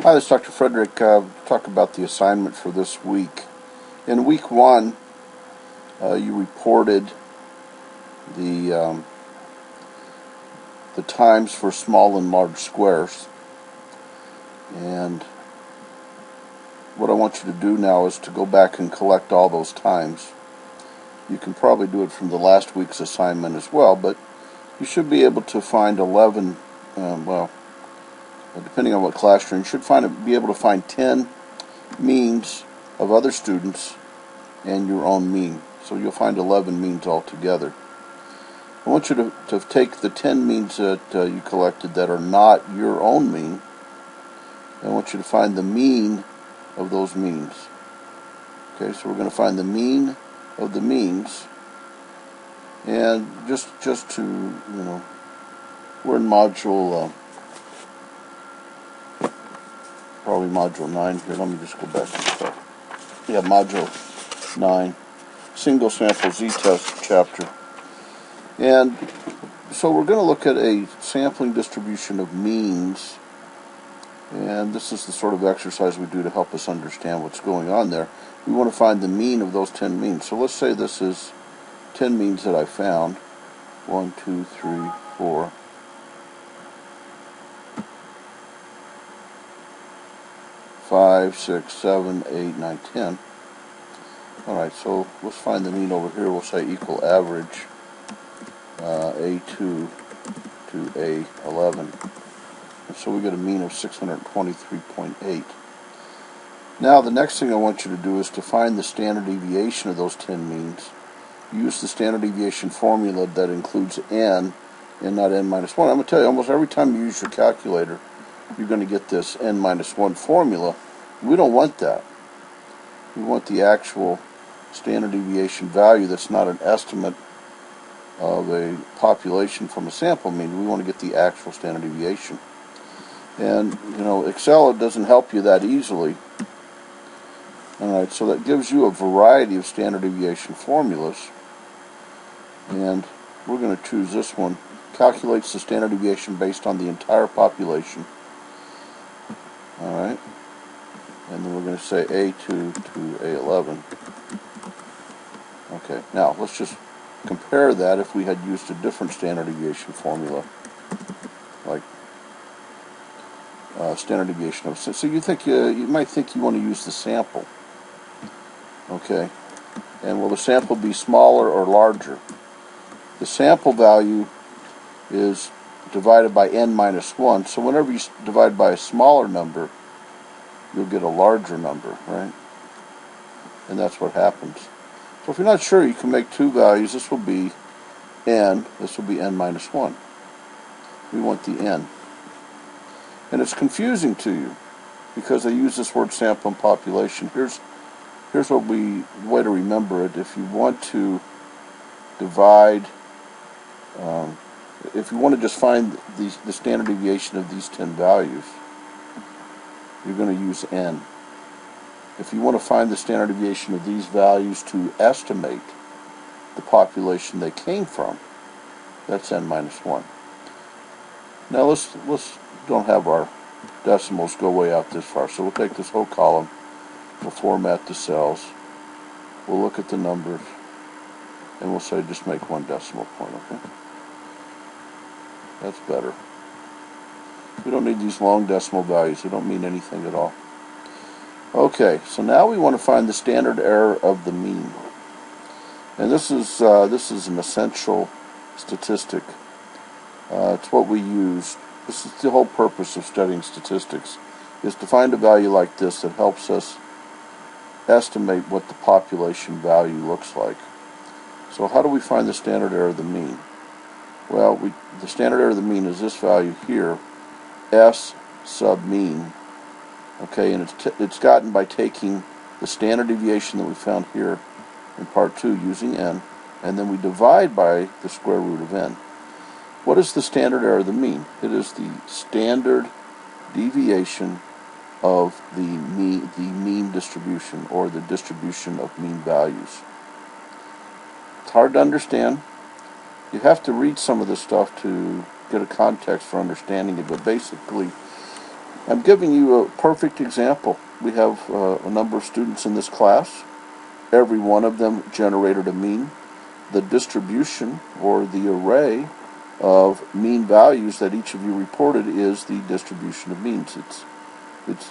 Hi, this is Dr. Frederick. Talk about the assignment for this week. In week one, you reported the times for small and large squares. And what I want you to do now is to go back and collect all those times. You can probably do it from the last week's assignment as well, but you should be able to find 11, depending on what class you're in, you should be able to find 10 means of other students and your own mean. So you'll find 11 means altogether. I want you to take the 10 means that you collected that are not your own mean, and I want you to find the mean of those means. Okay, so we're going to find the mean of the means, and just to, we're in module, probably module 9 here. Let me just go back to stuff. Yeah, module 9, single sample z-test chapter. And so we're going to look at a sampling distribution of means, and this is the sort of exercise we do to help us understand what's going on there. We want to find the mean of those 10 means. So let's say this is 10 means that I found. 1, 2, 3, 4. 5, 6, 7, 8, 9, 10. Alright, so let's find the mean over here. We'll say equal average A2 to A11. And so we get a mean of 623.8. Now the next thing I want you to do is to find the standard deviation of those 10 means. Use the standard deviation formula that includes n and not n minus 1. I'm going to tell you, almost every time you use your calculator, you're going to get this n minus 1 formula. We don't want that. We want the actual standard deviation value that's not an estimate of a population from a sample mean. We want to get the actual standard deviation. And, Excel doesn't help you that easily. Alright, so that gives you a variety of standard deviation formulas. And we're going to choose this one. Calculates the standard deviation based on the entire population. Alright. And then we're going to say A2 to A11. Okay, now let's just compare that if we had used a different standard deviation formula, like standard deviation of. So you might think you want to use the sample. Okay, and will the sample be smaller or larger? The sample value is divided by n minus 1, so whenever you divide by a smaller number, you'll get a larger number, right? And that's what happens. So if you're not sure, you can make two values. This will be n, this will be n minus 1. We want the n. And it's confusing to you because they use this word sample and population. Here's the way to remember it. If you want to divide, if you want to just find the standard deviation of these 10 values, you're going to use n. If you want to find the standard deviation of these values to estimate the population they came from, that's n minus 1. Now let's don't have our decimals go way out this far. So we'll take this whole column, we'll format the cells, we'll look at the numbers, and we'll say just make one decimal point, okay? That's better. We don't need these long decimal values. They don't mean anything at all. Okay, so now we want to find the standard error of the mean. And this is an essential statistic. It's what we use. This is the whole purpose of studying statistics, is to find a value like this that helps us estimate what the population value looks like. So how do we find the standard error of the mean? Well, the standard error of the mean is this value here, S sub mean. Okay, and it's gotten by taking the standard deviation that we found here in part 2 using n, and then we divide by the square root of n. What is the standard error of the mean? It is the standard deviation of the mean distribution, or the distribution of mean values. It's hard to understand. You have to read some of this stuff to get a context for understanding it, but basically I'm giving you a perfect example. We have a number of students in this class. Every one of them generated a mean. The distribution, or the array of mean values that each of you reported, is the distribution of means.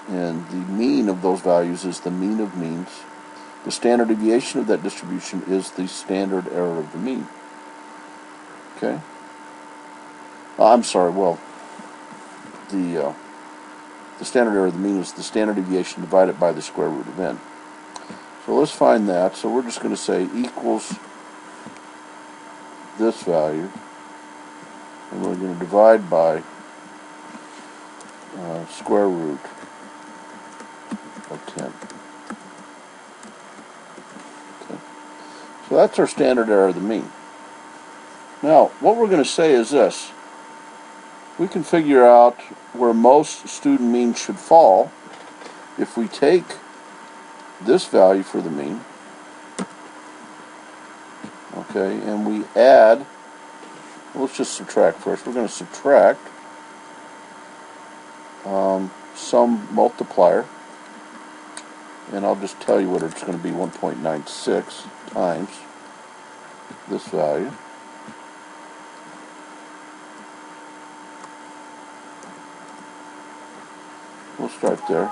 And the mean of those values is the mean of means. The standard deviation of that distribution is the standard error of the mean. Okay? I'm sorry, well, the standard error of the mean is the standard deviation divided by the square root of n. So let's find that. So we're just going to say equals this value, and we're going to divide by square root of 10. Okay. So that's our standard error of the mean. Now, what we're going to say is this. We can figure out where most student means should fall if we take this value for the mean, okay, and we add, let's just subtract first. We're going to subtract some multiplier, and I'll just tell you what it's going to be, 1.96 times this value. We'll start there.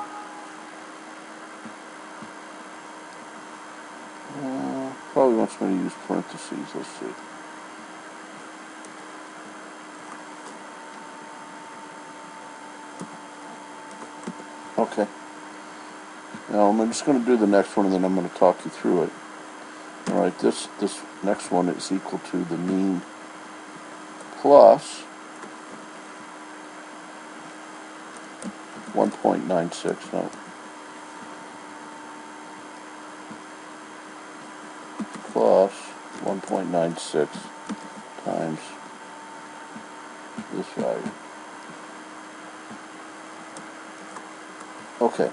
Probably wants me to use parentheses. Let's see. Okay. Now I'm just going to do the next one, and then I'm going to talk you through it. All right. This next one is equal to the mean plus 1.96. No. Plus 1.96 times this value. Okay.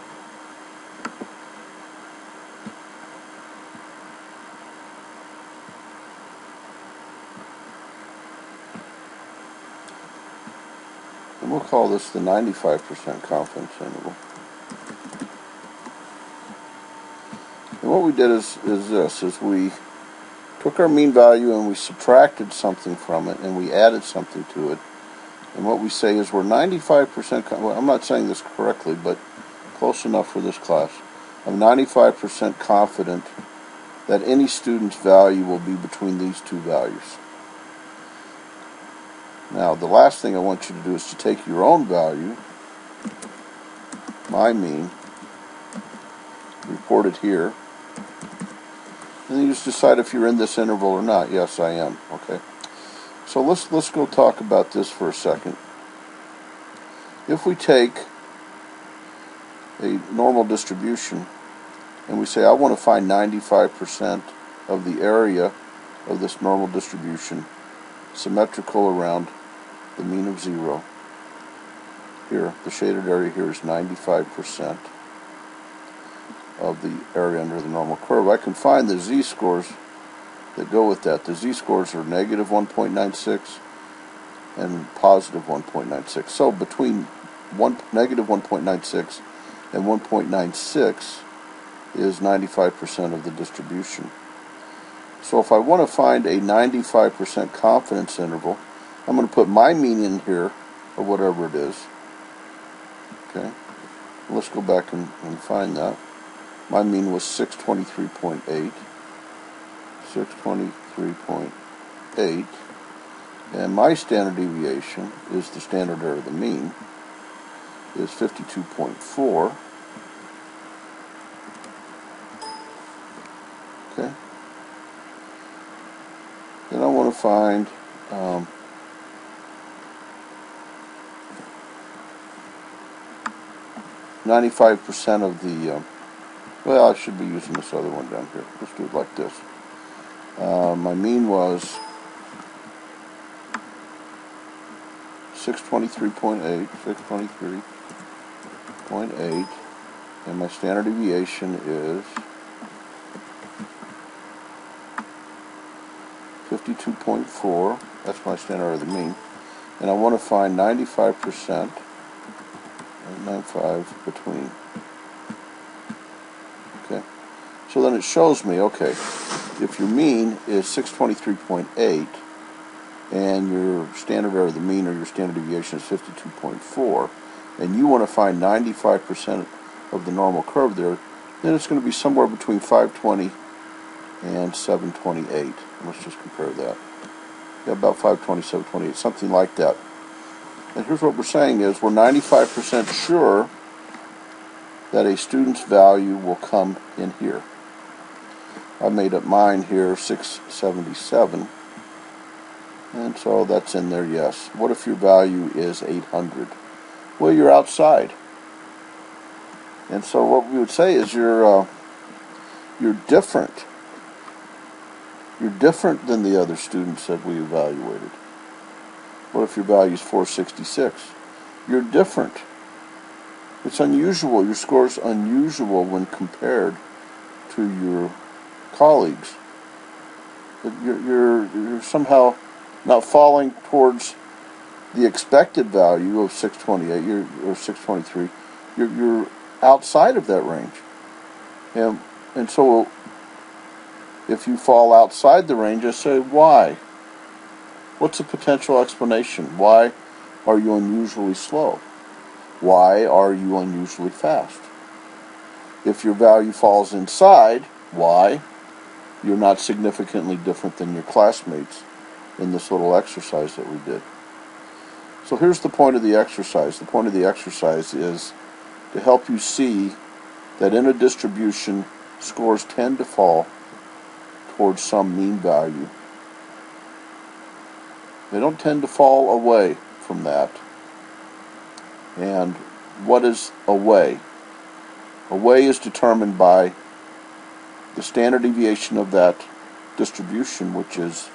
And we'll call this the 95% confidence interval. And what we did is we took our mean value and we subtracted something from it and we added something to it. And what we say is we're 95%, well, I'm not saying this correctly, but close enough for this class. I'm 95% confident that any student's value will be between these two values. Now, the last thing I want you to do is to take your own value, my mean, report it here, and then you just decide if you're in this interval or not. Yes, I am. Okay. So let's go talk about this for a second. If we take a normal distribution and we say I want to find 95% of the area of this normal distribution symmetrical around the mean of 0. Here, the shaded area here is 95% of the area under the normal curve. I can find the z-scores that go with that. The z-scores are negative 1.96 and positive 1.96. So between negative 1.96 and 1.96 is 95% of the distribution. So if I want to find a 95% confidence interval, I'm going to put my mean in here, or whatever it is. Okay, let's go back and find that. My mean was 623.8. 623.8. And my standard deviation is the standard error of the mean, is 52.4. Okay. Then I want to find 95% of the, well, I should be using this other one down here. Let's do it like this. My mean was 623.8, 623.8, and my standard deviation is 52.4. That's my standard error of the mean. And I want to find 95%. and 5 between. Okay, so then it shows me, okay, if your mean is 623.8 and your standard error of the mean or your standard deviation is 52.4, and you want to find 95% of the normal curve there, then it's going to be somewhere between 520 and 728. Let's just compare that. Yeah, about 520, 728, something like that. And here's what we're saying is we're 95% sure that a student's value will come in here. I made up mine here, 677. And so that's in there, yes. What if your value is 800? Well, you're outside. And so what we would say is you're different. You're different than the other students that we evaluated. What if your value is 466? You're different. It's unusual. Your score's unusual when compared to your colleagues. You're somehow not falling towards the expected value of 628 or 623. You're outside of that range. And so if you fall outside the range, I say, why? What's a potential explanation? Why are you unusually slow? Why are you unusually fast? If your value falls inside, why? You're not significantly different than your classmates in this little exercise that we did. So here's the point of the exercise. The point of the exercise is to help you see that in a distribution, scores tend to fall towards some mean value. They don't tend to fall away from that. And what is away? Away is determined by the standard deviation of that distribution, which is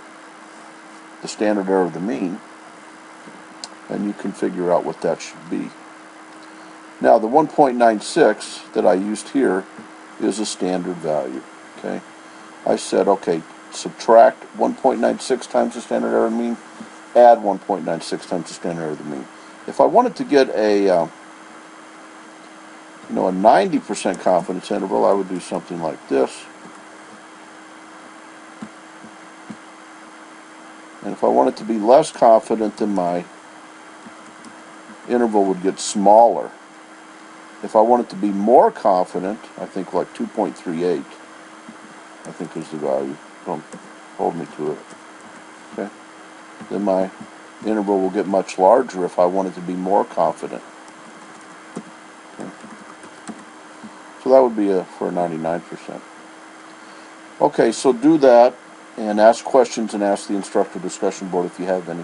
the standard error of the mean, and you can figure out what that should be. Now, the 1.96 that I used here is a standard value. Okay, I said, okay, subtract 1.96 times the standard error of the mean, add 1.96 times the standard error of the mean. If I wanted to get a 90% confidence interval, I would do something like this. And if I wanted to be less confident, then my interval would get smaller. If I wanted to be more confident, I think like 2.38, I think is the value. Don't hold me to it. Okay? Then my interval will get much larger if I wanted to be more confident. Okay? So that would be for 99%. Okay, so do that and ask questions and ask the instructor discussion board if you have any.